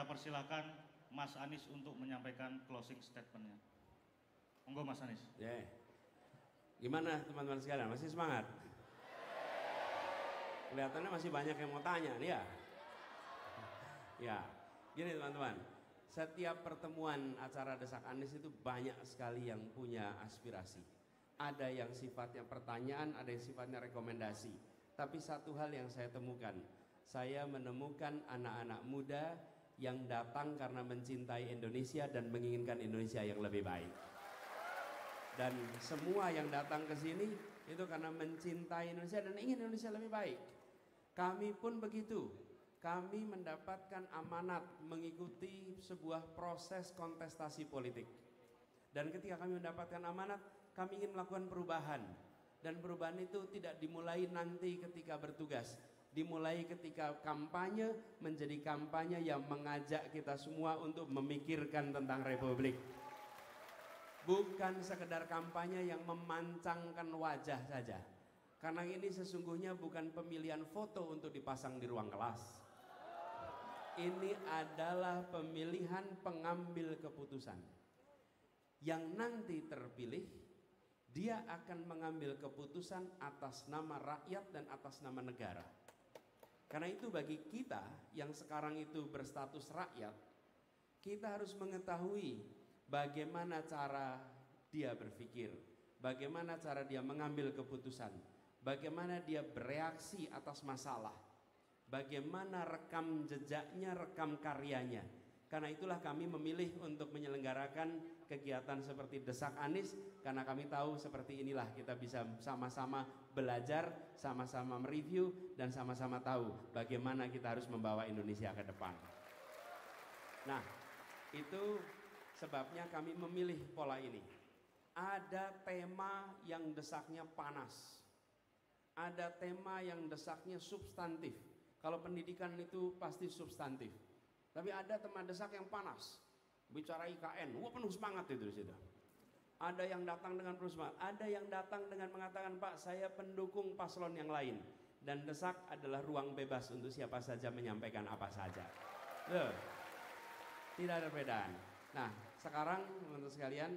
kita persilakan Mas Anies untuk menyampaikan closing statement-nya. Monggo Mas Anies. Gimana teman-teman sekalian, masih semangat? Kelihatannya masih banyak yang mau tanya nih ya. Ya, gini teman-teman, setiap pertemuan acara Desak Anies itu banyak sekali yang punya aspirasi. Ada yang sifatnya pertanyaan, ada yang sifatnya rekomendasi. Tapi satu hal yang saya temukan, saya menemukan anak-anak muda yang datang karena mencintai Indonesia dan menginginkan Indonesia yang lebih baik. Dan semua yang datang ke sini itu karena mencintai Indonesia dan ingin Indonesia lebih baik. Kami pun begitu. Kami mendapatkan amanat mengikuti sebuah proses kontestasi politik. Dan ketika kami mendapatkan amanat, kami ingin melakukan perubahan. Dan perubahan itu tidak dimulai nanti ketika bertugas. Dimulai ketika kampanye menjadi kampanye yang mengajak kita semua untuk memikirkan tentang Republik. Bukan sekedar kampanye yang memancangkan wajah saja. Karena ini sesungguhnya bukan pemilihan foto untuk dipasang di ruang kelas. Ini adalah pemilihan pengambil keputusan. Yang nanti terpilih, dia akan mengambil keputusan atas nama rakyat dan atas nama negara. Karena itu bagi kita yang sekarang itu berstatus rakyat, kita harus mengetahui bagaimana cara dia berpikir, bagaimana cara dia mengambil keputusan, bagaimana dia bereaksi atas masalah, bagaimana rekam jejaknya, rekam karyanya. Karena itulah kami memilih untuk menyelenggarakan kegiatan seperti Desak Anies, karena kami tahu seperti inilah kita bisa sama-sama belajar, sama-sama mereview, dan sama-sama tahu bagaimana kita harus membawa Indonesia ke depan. Nah, itu sebabnya kami memilih pola ini. Ada tema yang desaknya panas, ada tema yang desaknya substantif. Kalau pendidikan itu pasti substantif. Tapi ada tema desak yang panas, bicara IKN, wah penuh semangat itu di situ. Ada yang datang dengan penuh semangat, ada yang datang dengan mengatakan, Pak, saya pendukung paslon yang lain. Dan desak adalah ruang bebas untuk siapa saja menyampaikan apa saja. Loh, tidak ada perbedaan. Nah, sekarang teman-teman sekalian,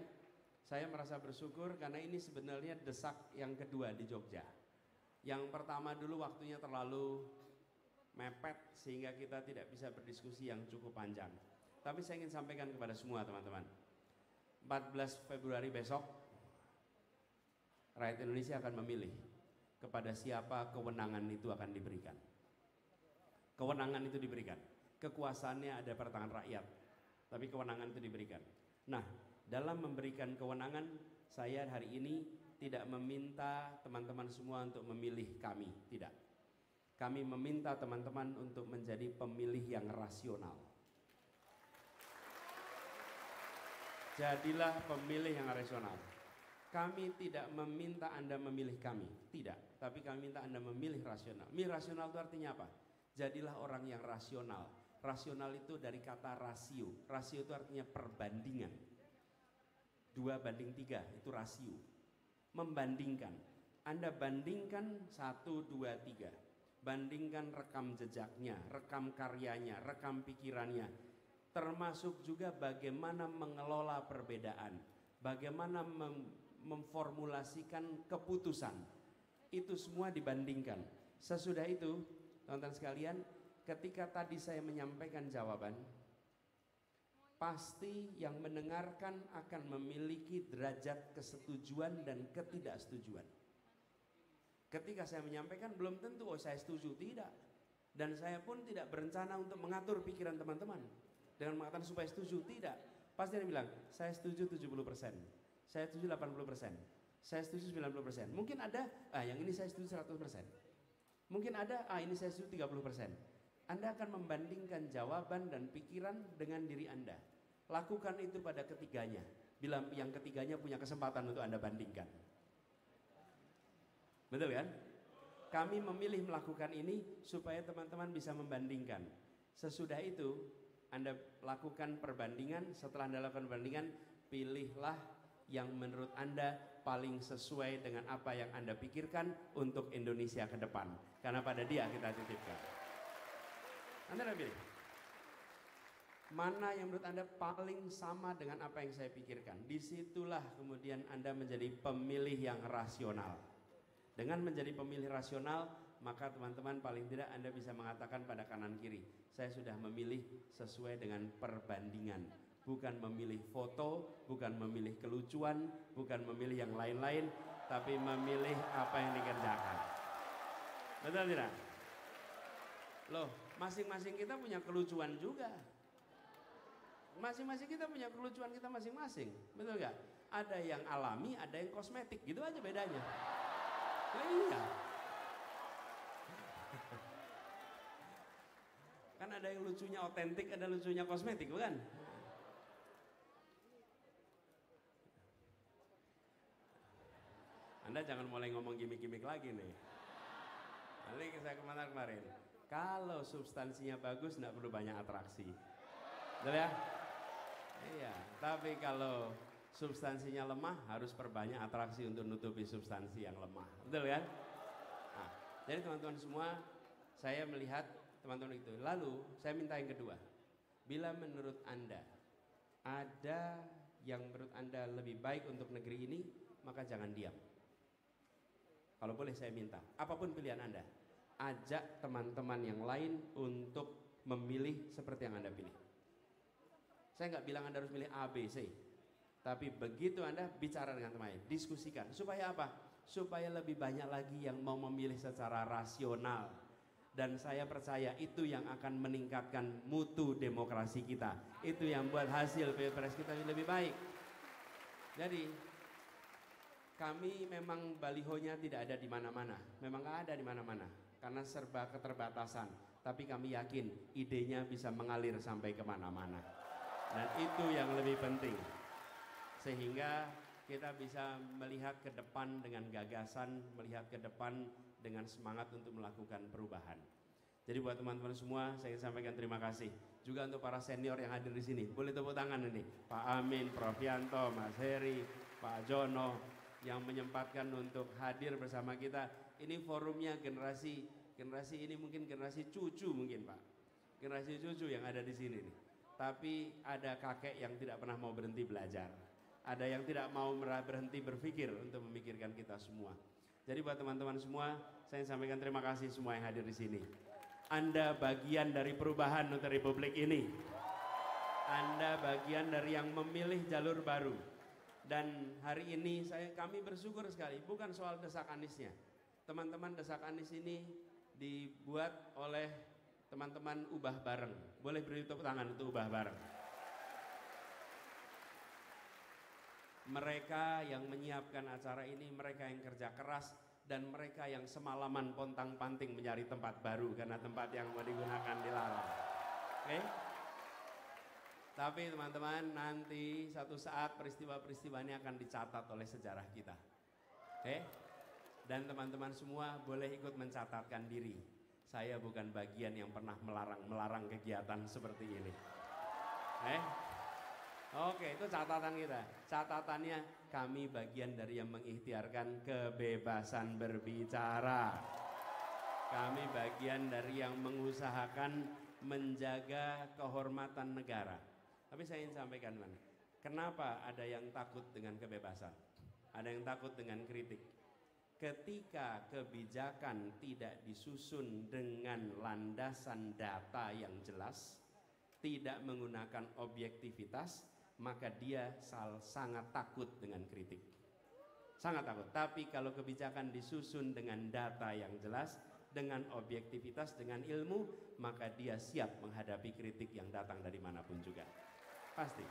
saya merasa bersyukur karena ini sebenarnya desak yang kedua di Jogja. Yang pertama dulu waktunya terlalu mepet sehingga kita tidak bisa berdiskusi yang cukup panjang. Tapi saya ingin sampaikan kepada semua teman-teman, 14 Februari besok rakyat Indonesia akan memilih kepada siapa kewenangan itu akan diberikan. Kewenangan itu diberikan, kekuasaannya ada pada tangan rakyat, tapi kewenangan itu diberikan. Nah, dalam memberikan kewenangan, saya hari ini tidak meminta teman-teman semua untuk memilih kami, tidak. Kami meminta teman-teman untuk menjadi pemilih yang rasional. Jadilah pemilih yang rasional. Kami tidak meminta Anda memilih kami, tidak. Tapi kami minta Anda memilih rasional. Memilih rasional itu artinya apa? Jadilah orang yang rasional. Rasional itu dari kata rasio. Rasio itu artinya perbandingan. 2:3 itu rasio. Membandingkan. Anda bandingkan 1, 2, 3. Bandingkan rekam jejaknya, rekam karyanya, rekam pikirannya, termasuk juga bagaimana mengelola perbedaan, bagaimana memformulasikan keputusan. Itu semua dibandingkan. Sesudah itu, teman-teman sekalian, ketika tadi saya menyampaikan jawaban, pasti yang mendengarkan akan memiliki derajat kesetujuan dan ketidaksetujuan. Ketika saya menyampaikan belum tentu saya setuju, tidak. Dan saya pun tidak berencana untuk mengatur pikiran teman-teman dengan mengatakan supaya setuju, tidak. Pasti dia bilang, saya setuju 70%, saya setuju 80%, saya setuju 90%. Mungkin ada, yang ini saya setuju 100%. Mungkin ada, ini saya setuju 30%. Anda akan membandingkan jawaban dan pikiran dengan diri Anda. Lakukan itu pada ketiganya, bila yang ketiganya punya kesempatan untuk Anda bandingkan. Betul kan? Kami memilih melakukan ini supaya teman-teman bisa membandingkan. Sesudah itu Anda lakukan perbandingan. Setelah Anda lakukan perbandingan, pilihlah yang menurut Anda paling sesuai dengan apa yang Anda pikirkan untuk Indonesia ke depan. Karena pada dia kita titipkan. Anda pilih. Mana yang menurut Anda paling sama dengan apa yang saya pikirkan? Disitulah kemudian Anda menjadi pemilih yang rasional. Dengan menjadi pemilih rasional, maka teman-teman paling tidak Anda bisa mengatakan pada kanan kiri, saya sudah memilih sesuai dengan perbandingan. Bukan memilih foto, bukan memilih kelucuan, bukan memilih yang lain-lain, tapi memilih apa yang dikerjakan. Betul tidak? Loh, masing-masing kita punya kelucuan juga. Masing-masing kita punya kelucuan kita masing-masing, betul gak? Ada yang alami, ada yang kosmetik, gitu aja bedanya. Nah, iya. Kan ada yang lucunya otentik, ada lucunya kosmetik, bukan? Anda jangan mulai ngomong gimmick-gimmick lagi nih. Nanti saya kemarin, kalau substansinya bagus, nggak perlu banyak atraksi, betul ya? Iya, tapi kalau substansinya lemah harus perbanyak atraksi untuk nutupi substansi yang lemah, betul kan? Nah, jadi teman-teman semua, saya melihat teman-teman itu. Lalu saya minta yang kedua, bila menurut Anda ada yang menurut Anda lebih baik untuk negeri ini, maka jangan diam. Kalau boleh saya minta, apapun pilihan Anda, ajak teman-teman yang lain untuk memilih seperti yang Anda pilih. Saya nggak bilang Anda harus milih A, B, C. Tapi begitu Anda bicara dengan teman lain, diskusikan. Supaya apa? Supaya lebih banyak lagi yang mau memilih secara rasional. Dan saya percaya itu yang akan meningkatkan mutu demokrasi kita. Itu yang buat hasil Pilpres kita lebih baik. Jadi, kami memang balihonya tidak ada di mana-mana. Memang nggak ada di mana-mana. Karena serba keterbatasan. Tapi kami yakin idenya bisa mengalir sampai kemana-mana. Dan itu yang lebih penting, sehingga kita bisa melihat ke depan dengan gagasan, melihat ke depan dengan semangat untuk melakukan perubahan. Jadi buat teman-teman semua, saya ingin sampaikan terima kasih juga untuk para senior yang hadir di sini. Boleh tepuk tangan ini, Pak Amin, Prof Yanto, Mas Heri, Pak Jono, yang menyempatkan untuk hadir bersama kita. Ini forumnya generasi ini mungkin generasi cucu mungkin Pak, generasi cucu yang ada di sini nih. Tapi ada kakek yang tidak pernah mau berhenti belajar. Ada yang tidak mau berhenti berpikir untuk memikirkan kita semua. Jadi buat teman-teman semua, saya sampaikan terima kasih semua yang hadir di sini. Anda bagian dari perubahan untuk Republik ini. Anda bagian dari yang memilih jalur baru. Dan hari ini kami bersyukur sekali, bukan soal desak Aniesnya. Teman-teman desak Anies ini dibuat oleh teman-teman Ubah Bareng. Boleh beri tepuk tangan untuk Ubah Bareng. Mereka yang menyiapkan acara ini, mereka yang kerja keras, dan mereka yang semalaman pontang-panting mencari tempat baru karena tempat yang mau digunakan dilarang. Oke? Tapi teman-teman, nanti satu saat peristiwa-peristiwa ini akan dicatat oleh sejarah kita. Oke? Dan teman-teman semua boleh ikut mencatatkan diri. Saya bukan bagian yang pernah melarang kegiatan seperti ini. Oke, itu catatan kita. Catatannya, kami bagian dari yang mengikhtiarkan kebebasan berbicara. Kami bagian dari yang mengusahakan menjaga kehormatan negara. Tapi saya ingin sampaikan, kenapa ada yang takut dengan kebebasan? Ada yang takut dengan kritik. Ketika kebijakan tidak disusun dengan landasan data yang jelas, tidak menggunakan objektivitas, maka dia sangat takut dengan kritik. Sangat takut. Tapi kalau kebijakan disusun dengan data yang jelas, dengan objektivitas, dengan ilmu, maka dia siap menghadapi kritik yang datang dari manapun juga. Pasti.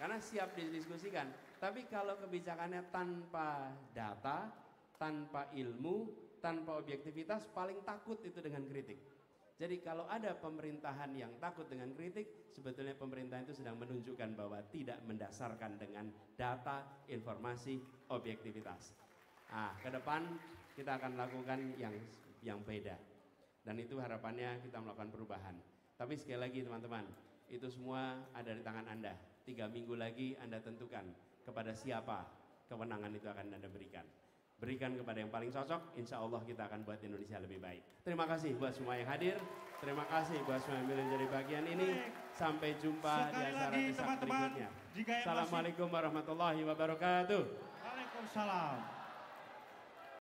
Karena siap didiskusikan. Tapi kalau kebijakannya tanpa data, tanpa ilmu, tanpa objektivitas, paling takut itu dengan kritik. Jadi kalau ada pemerintahan yang takut dengan kritik, sebetulnya pemerintahan itu sedang menunjukkan bahwa tidak mendasarkan dengan data, informasi, objektivitas. Nah, ke depan kita akan lakukan yang beda. Dan itu harapannya kita melakukan perubahan. Tapi sekali lagi teman-teman, itu semua ada di tangan Anda. 3 minggu lagi Anda tentukan kepada siapa kewenangan itu akan Anda berikan. berikan kepada yang paling cocok. Insya Allah kita akan buat Indonesia lebih baik. Terima kasih buat semua yang hadir. Terima kasih buat semua yang menjadi bagian ini. Sampai jumpa di acara Desak berikutnya. Assalamualaikum warahmatullahi wabarakatuh. Waalaikumsalam.